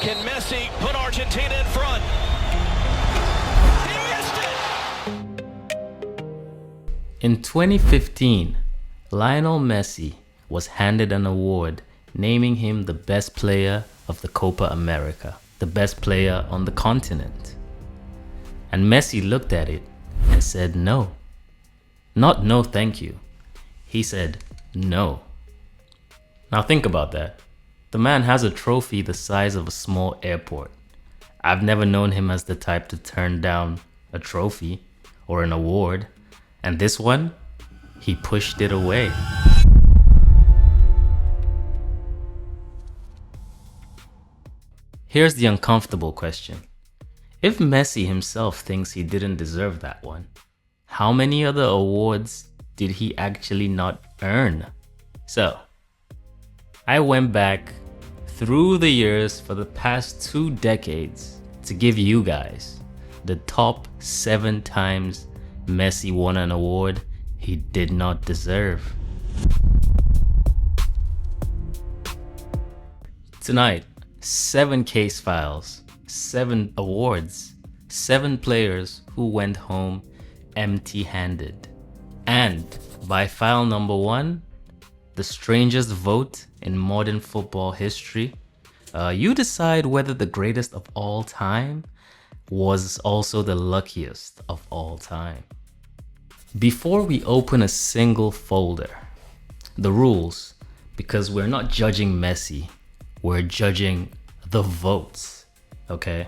Can Messi put Argentina in front? He missed it! In 2015, Lionel Messi was handed an award naming him the best player of the Copa América, the best player on the continent. And Messi looked at it and said no. Not no thank you. He said no. Now think about that. The man has a trophy the size of a small airport. I've never known him as the type to turn down a trophy or an award. And this one, he pushed it away. Here's the uncomfortable question. If Messi himself thinks he didn't deserve that one, how many other awards did he actually not earn? So, I went back through the years for the past 2 decades to give you guys the top 7 times Messi won an award he did not deserve. Tonight, 7 case files, 7 awards, 7 players who went home empty-handed. And by file number 1, the strangest vote in modern football history, you decide whether the greatest of all time was also the luckiest of all time. Before we open a single folder, the rules, because we're not judging Messi, we're judging the votes, okay?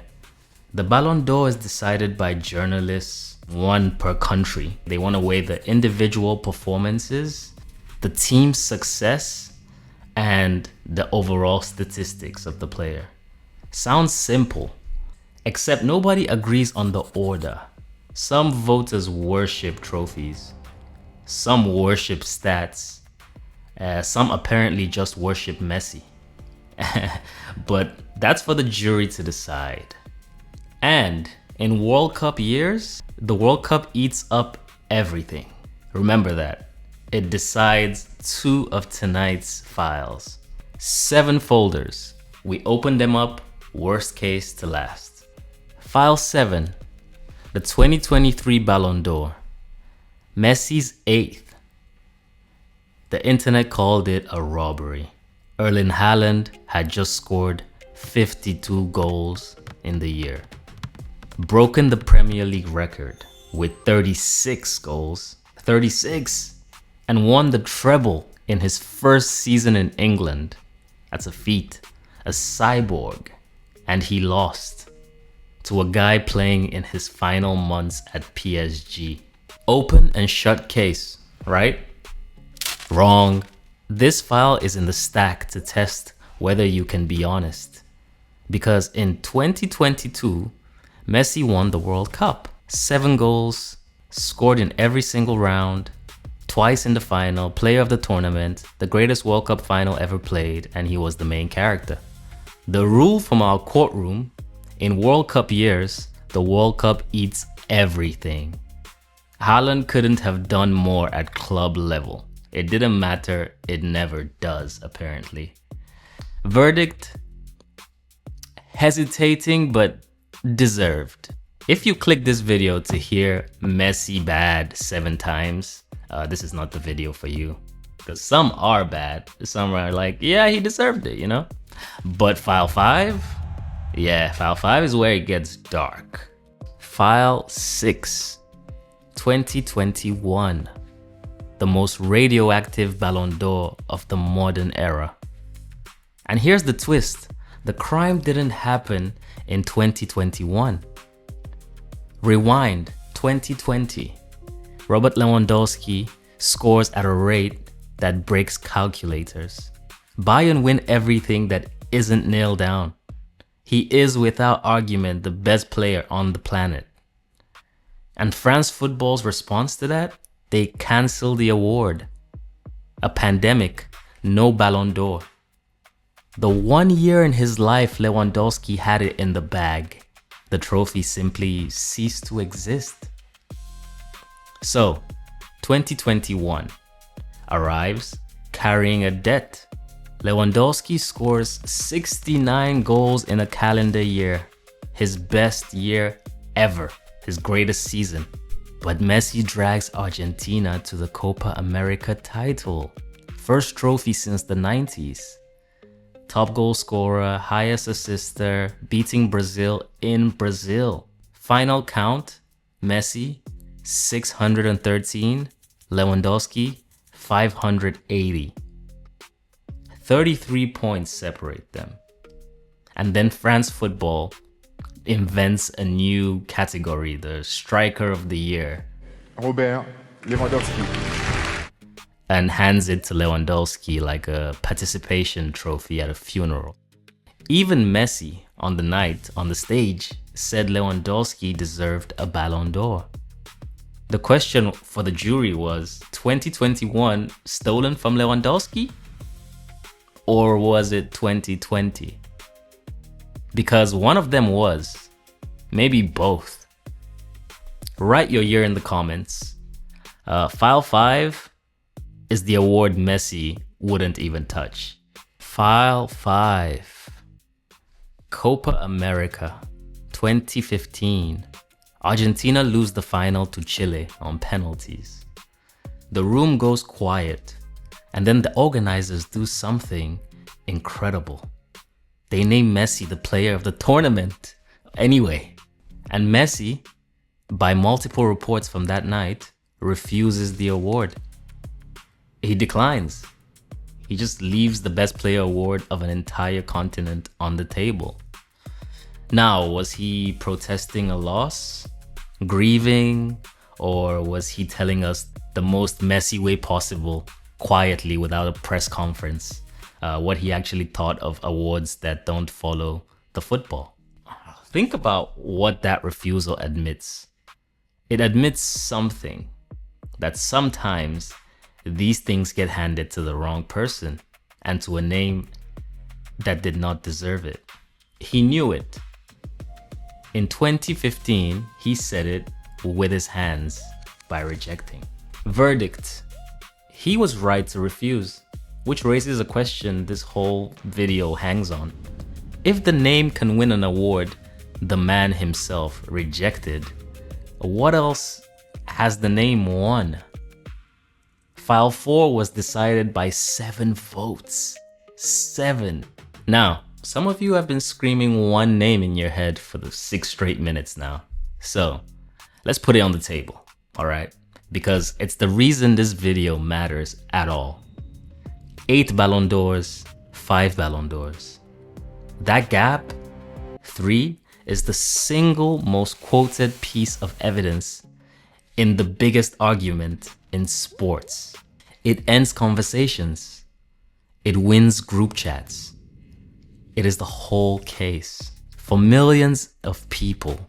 The Ballon d'Or is decided by journalists, 1 per country. They want to weigh the individual performances, the team's success, and the overall statistics of the player. Sounds simple, except nobody agrees on the order. Some voters worship trophies, some worship stats, some apparently just worship Messi. But that's for the jury to decide. And in World Cup years, the World Cup eats up everything. Remember that. It decides 2 of tonight's files. 7 folders. We open them up, worst case to last. File 7, the 2023 Ballon d'Or. Messi's 8th. The internet called it a robbery. Erling Haaland had just scored 52 goals in the year, broken the Premier League record with 36 goals, 36, and won the treble in his first season in England. That's a feat, a cyborg, and he lost to a guy playing in his final months at PSG. Open and shut case, right? Wrong. This file is in the stack to test whether you can be honest. Because in 2022, Messi won the World Cup. 7 goals, scored in every single round, twice in the final, player of the tournament, the greatest World Cup final ever played, and he was the main character. The rule from our courtroom, in World Cup years, the World Cup eats everything. Haaland couldn't have done more at club level. It didn't matter, it never does, apparently. Verdict, hesitating but deserved. If you click this video to hear Messi bad 7 times, this is not the video for you. Because some are bad, some are like, yeah, he deserved it, you know? But file 5? Yeah, file 5 is where it gets dark. File 6, 2021. The most radioactive Ballon d'Or of the modern era. And here's the twist. The crime didn't happen in 2021. Rewind, 2020. Robert Lewandowski scores at a rate that breaks calculators. Bayern win everything that isn't nailed down. He is without argument the best player on the planet. And France football's response to that? They cancel the award. A pandemic, no Ballon d'Or. The 1 year in his life Lewandowski had it in the bag. The trophy simply ceased to exist. So, 2021 arrives carrying a debt. Lewandowski scores 69 goals in a calendar year. His best year ever. His greatest season. But Messi drags Argentina to the Copa América title. First trophy since the 90s. Top goal scorer, highest assister, beating Brazil in Brazil. Final count, Messi 613, Lewandowski 580. 33 points separate them. And then France Football invents a new category, the Striker of the Year. Robert Lewandowski. And hands it to Lewandowski like a participation trophy at a funeral. Even Messi, on the night, on the stage, said Lewandowski deserved a Ballon d'Or. The question for the jury was, 2021 stolen from Lewandowski? Or was it 2020? Because one of them was. Maybe both. Write your year in the comments. File 5 is the award Messi wouldn't even touch. File 5. Copa América 2015. Argentina lose the final to Chile on penalties. The room goes quiet, and then the organizers do something incredible. They name Messi the player of the tournament. Anyway, and Messi, by multiple reports from that night, refuses the award. He declines. He just leaves the best player award of an entire continent on the table. Now, was he protesting a loss, grieving, or was he telling us the most messy way possible, quietly without a press conference, what he actually thought of awards that don't follow the football? Think about what that refusal admits. It admits something, that sometimes these things get handed to the wrong person and to a name that did not deserve it. He knew it. In 2015, he said it with his hands by rejecting. Verdict: he was right to refuse, which raises a question this whole video hangs on. If the name can win an award the man himself rejected, what else has the name won? File 4 was decided by 7 votes. 7. Now, some of you have been screaming one name in your head for the 6 straight minutes now. So, let's put it on the table, alright? Because it's the reason this video matters at all. 8 Ballon d'Ors, 5 Ballon d'Ors. That gap, 3, is the single most quoted piece of evidence in the biggest argument in sports. It ends conversations. It wins group chats. It is the whole case. For millions of people,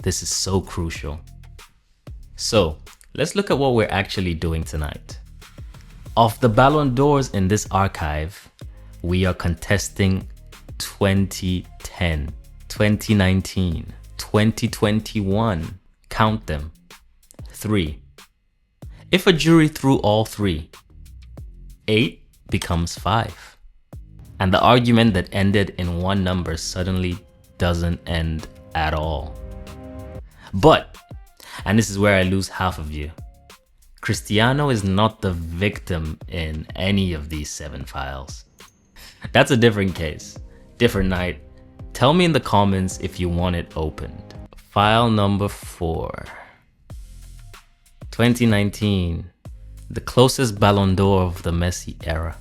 this is so crucial. So, let's look at what we're actually doing tonight. Of the Ballon d'Ors in this archive, we are contesting 2010, 2019, 2021. Count them. 3. If a jury threw all 3, 8 becomes 5. And the argument that ended in one number suddenly doesn't end at all. But, and this is where I lose half of you, Cristiano is not the victim in any of these 7 files. That's a different case, different night. Tell me in the comments if you want it opened. File number 4. 2019, the closest Ballon d'Or of the Messi era,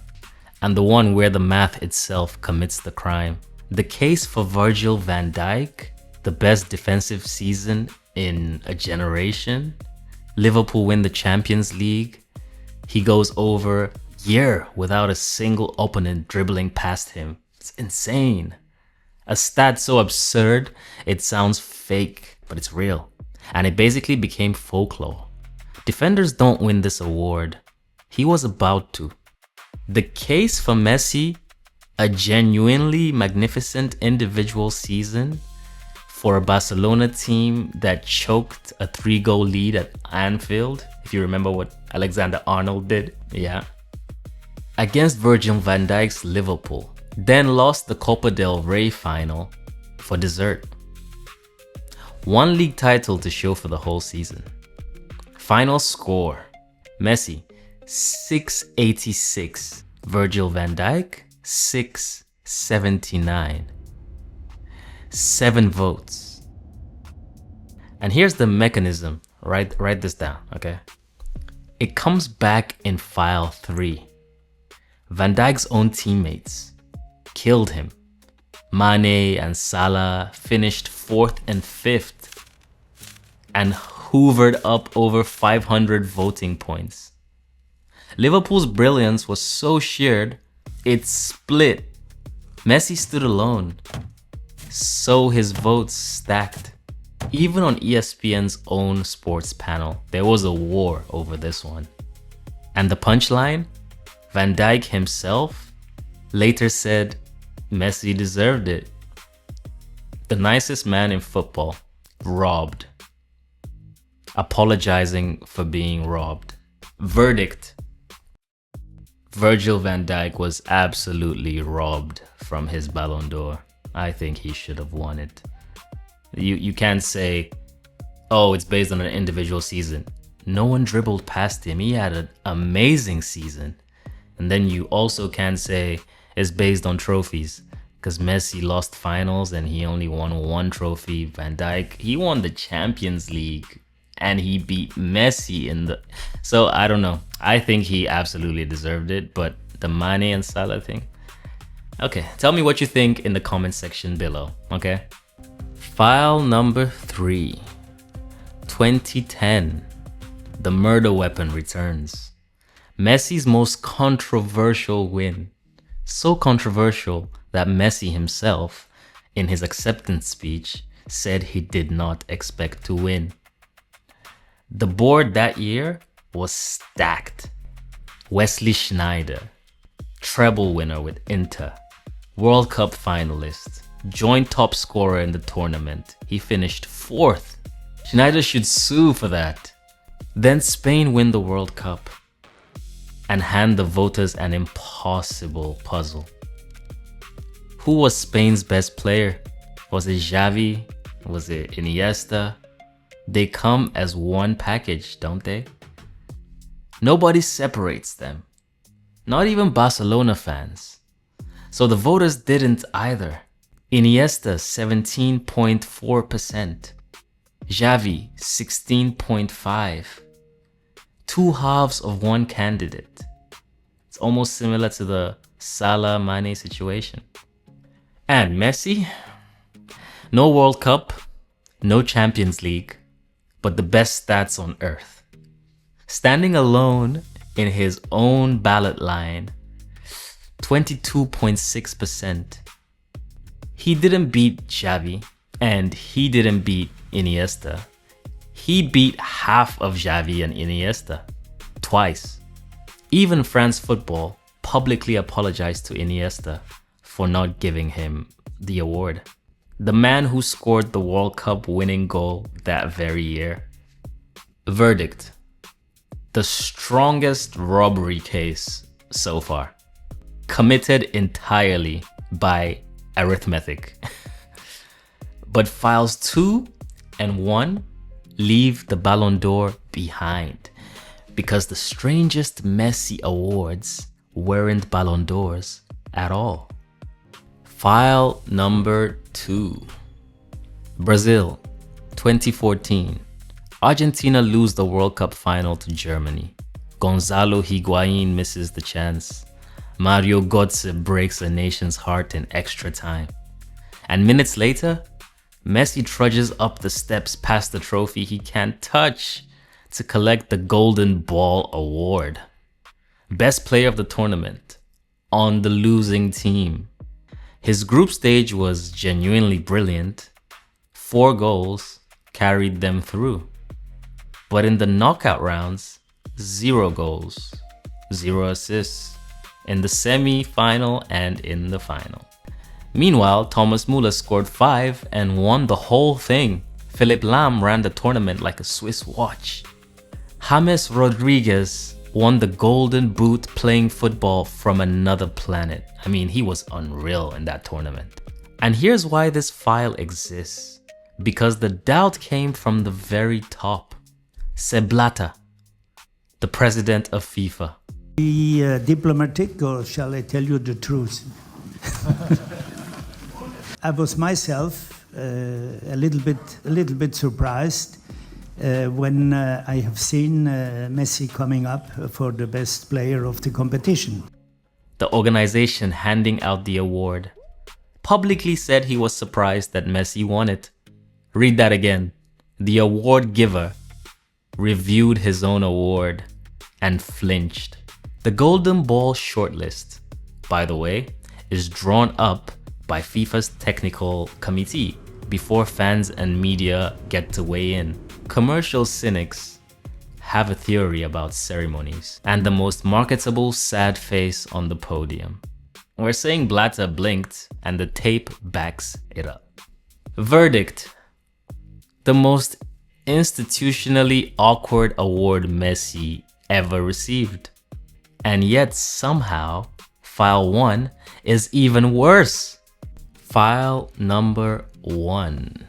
and the one where the math itself commits the crime. The case for Virgil van Dijk, the best defensive season in a generation. Liverpool win the Champions League. He goes over a year without a single opponent dribbling past him. It's insane. A stat so absurd, it sounds fake, but it's real. And it basically became folklore. Defenders don't win this award. He was about to. The case for Messi, a genuinely magnificent individual season for a Barcelona team that choked a 3-goal lead at Anfield. If you remember what Alexander-Arnold did, yeah. against Virgil van Dijk's Liverpool, then lost the Copa del Rey final for dessert. One league title to show for the whole season. Final score: Messi 686, Virgil van Dijk 679. 7 votes. And here's the mechanism. Write this down, okay? It comes back in file 3. Van Dijk's own teammates killed him. Mane and Salah finished 4th and 5th and hoovered up over 500 voting points. Liverpool's brilliance was so sheared, it split. Messi stood alone, so his votes stacked. Even on ESPN's own sports panel, there was a war over this one. And the punchline? Van Dijk himself later said Messi deserved it. The nicest man in football, robbed. Apologizing for being robbed. Verdict: Virgil van Dijk was absolutely robbed from his Ballon d'Or. I think he should have won it. You can't say, oh, it's based on an individual season. No one dribbled past him. He had an amazing season. And then you also can't say it's based on trophies, because Messi lost finals and he only won 1 trophy. Van Dijk, he won the Champions League and he beat Messi in the... So I don't know. I think he absolutely deserved it, but the Mane and Salah thing... Okay, tell me what you think in the comment section below, okay? File number 3. 2010. The murder weapon returns. Messi's most controversial win. So controversial that Messi himself, in his acceptance speech, said he did not expect to win. The board that year was stacked. Wesley Sneijder, treble winner with Inter, World Cup finalist, joint top scorer in the tournament. He finished 4th. Sneijder should sue for that. Then Spain win the World Cup and hand the voters an impossible puzzle. Who was Spain's best player? Was it Xavi? Was it Iniesta? They come as one package, don't they? Nobody separates them. Not even Barcelona fans. So the voters didn't either. Iniesta 17.4%. Xavi 16.5%. 2 halves of one candidate. It's almost similar to the Salah Mane situation. And Messi? No World Cup, no Champions League, but the best stats on earth. Standing alone in his own ballot line, 22.6%. He didn't beat Xavi and he didn't beat Iniesta. He beat half of Xavi and Iniesta twice. Even France Football publicly apologized to Iniesta for not giving him the award. The man who scored the World Cup winning goal that very year. Verdict: the strongest robbery case so far. Committed entirely by arithmetic. But files 2 and 1 leave the Ballon d'Or behind, because the strangest Messi awards weren't Ballon d'Ors at all. File number 2. Brazil, 2014. Argentina lose the World Cup final to Germany. Gonzalo Higuain misses the chance. Mario Götze breaks a nation's heart in extra time. And minutes later, Messi trudges up the steps past the trophy he can't touch to collect the Golden Ball Award. Best player of the tournament on the losing team. His group stage was genuinely brilliant. 4 goals carried them through. But in the knockout rounds, 0 goals, 0 assists in the semi-final and in the final. Meanwhile, Thomas Müller scored 5 and won the whole thing. Philipp Lahm ran the tournament like a Swiss watch. James Rodriguez won the Golden Boot playing football from another planet. I mean, he was unreal in that tournament. And here's why this file exists. Because the doubt came from the very top. C'est Blatter, the president of FIFA. Be diplomatic, or shall I tell you the truth? I was myself a little bit surprised when I have seen Messi coming up for the best player of the competition. The organization handing out the award publicly said he was surprised that Messi won it. Read that again. The award giver reviewed his own award and flinched. The Golden Ball shortlist, by the way, is drawn up by FIFA's technical committee before fans and media get to weigh in. Commercial cynics have a theory about ceremonies and the most marketable sad face on the podium. We're saying Blatter blinked and the tape backs it up. Verdict: the most institutionally awkward award Messi ever received. And yet somehow, file 1 is even worse. File number 1.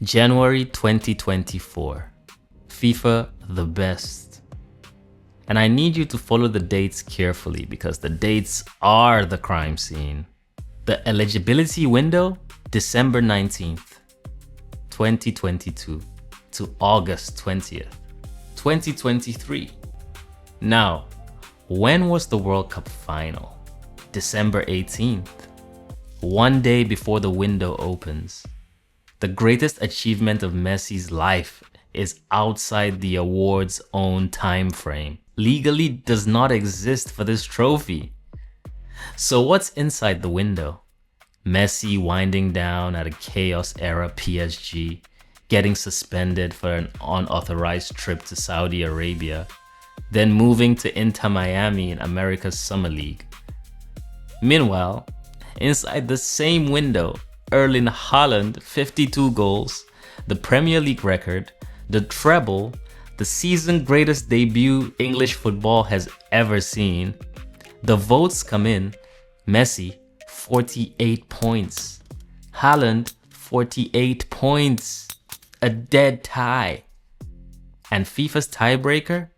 January 2024. FIFA the best. And I need you to follow the dates carefully because the dates are the crime scene. The eligibility window, December 19th, 2022 to August 20th, 2023. Now, when was the World Cup final? December 18th, one day before the window opens. The greatest achievement of Messi's life is outside the award's own time frame. Legally does not exist for this trophy. So what's inside the window? Messi winding down at a chaos-era PSG, getting suspended for an unauthorized trip to Saudi Arabia, then moving to Inter Miami in America's Summer League. Meanwhile, inside the same window, Erling Haaland, 52 goals, the Premier League record, the treble, the season greatest debut English football has ever seen. The votes come in: Messi, 48 points. Haaland, 48 points. A dead tie. And FIFA's tiebreaker?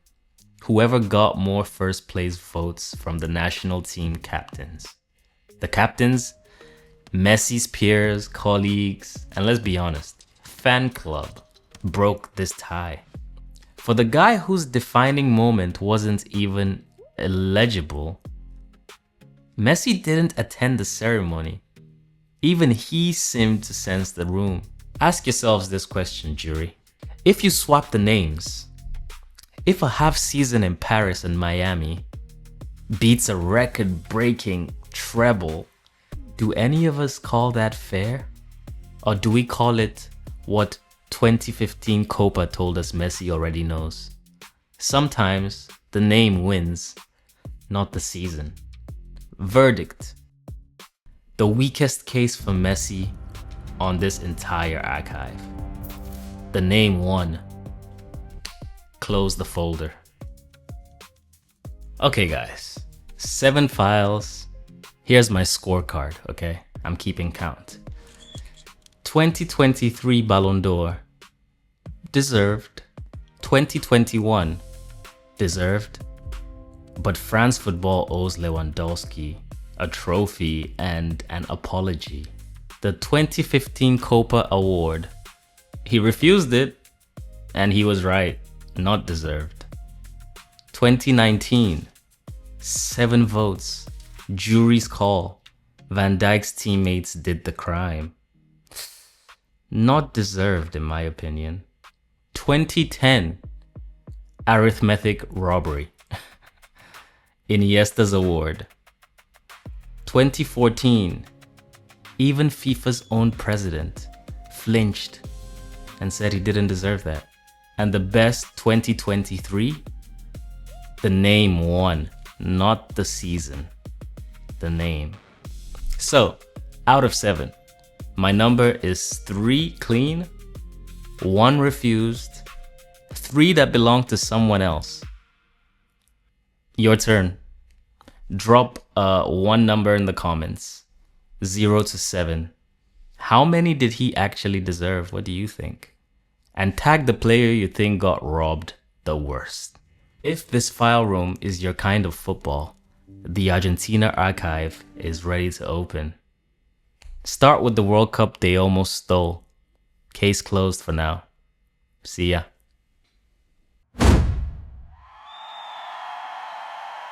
Whoever got more first place votes from the national team captains. The captains, Messi's peers, colleagues, and let's be honest, fan club broke this tie. For the guy whose defining moment wasn't even illegible, Messi didn't attend the ceremony. Even he seemed to sense the room. Ask yourselves this question, jury. If you swap the names, if a half season in Paris and Miami beats a record-breaking treble, do any of us call that fair? Or do we call it what 2015 Copa told us Messi already knows? Sometimes the name wins, not the season. Verdict: the weakest case for Messi on this entire archive. The name won. Close the folder. Okay guys, 7 files. Here's my scorecard, okay? I'm keeping count. 2023 Ballon d'Or, deserved. 2021, deserved. But France football owes Lewandowski a trophy and an apology. The 2015 Copa Award, he refused it, and he was right, not deserved. 2019, 7 votes, jury's call, Van Dijk's teammates did the crime. Not deserved in my opinion. 2010, arithmetic robbery, Iniesta's award. 2014, even FIFA's own president flinched and said he didn't deserve that. And the best 2023, the name won, not the season, the name. So, out of 7, my number is 3 clean, 1 refused, 3 that belong to someone else. Your turn. Drop one number in the comments. 0 to 7. How many did he actually deserve? What do you think? And tag the player you think got robbed the worst. If this file room is your kind of football, the Argentina archive is ready to open. Start with the World Cup they almost stole. Case closed for now. See ya.